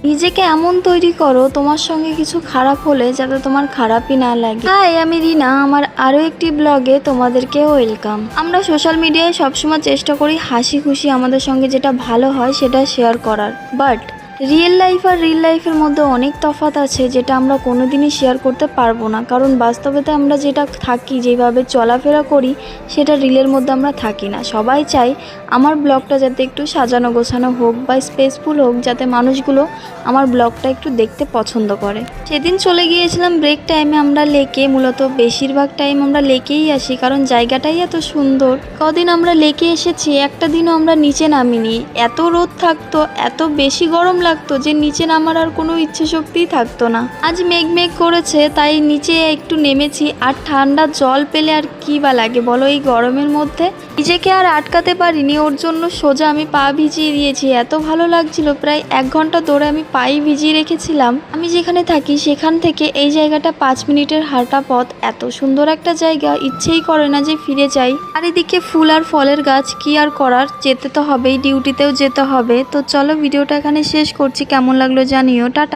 নিজেকে এমন তৈরি করো তোমার সঙ্গে কিছু খারাপ হলে যাতে তোমার খারাপই না লাগে। হাই, আমি রিনা, আমার আরও একটি ব্লগে তোমাদেরকে ওয়েলকাম। আমরা সোশ্যাল মিডিয়ায় সবসময় চেষ্টা করি হাসি খুশি আমাদের সঙ্গে যেটা ভালো হয় সেটা শেয়ার করার, বাট রিয়েল লাইফ আর রিয়েল লাইফের মধ্যে অনেক তফাৎ আছে যেটা আমরা কোনোদিনই শেয়ার করতে পারবো না, কারণ বাস্তবেতে আমরা যেটা থাকি, যেভাবে চলাফেরা করি, সেটা রিলের মধ্যে আমরা থাকি না। সবাই চাই আমার ব্লগটা যাতে একটু সাজানো গোছানো হোক বা স্পেসফুল হোক, যাতে মানুষগুলো আমার ব্লগটা একটু দেখতে পছন্দ করে। সেদিন চলে গিয়েছিলাম ব্রেক টাইমে আমরা লেকে, মূলত বেশিরভাগ টাইম আমরা লেকেই আসি কারণ জায়গাটাই এত সুন্দর। কদিন আমরা লেকে এসেছি, একটা দিনও আমরা নিচে নামিনি। এত রোদ থাকতো, এত বেশি গরম লাগতো যে নিচে নামার আর কোনো ইচ্ছে শক্তিই থাকতো না। আজ মেঘ মেঘ করেছে তাই নিচে একটু নেমেছি, আর ঠান্ডা জল পেলে আর কি বা লাগে বলো এই গরমের মধ্যে। নিজেকে আর আটকাতে পারিনি, ওর জন্য সোজা আমি পা ভিজিয়ে দিয়েছি। এত ভালো লাগছিল, প্রায় 1 ঘন্টা ধরে আমি পাই ভিজিয়ে রেখেছিলাম। আমি যেখানে থাকি সেখান থেকে এই জায়গাটা 5 মিনিটের হাঁটা পথ। এত সুন্দর একটা জায়গা, ইচ্ছেই করে না যে ফিরে যাই। আর এদিকে ফুল আর ফলের গাছ, কি আর করার, যেতে তো হবেই, ডিউটিতেও যেতে হবে। তো চলো ভিডিওটা এখানে শেষ করছি, কেমন লাগলো জানিও, টাটা।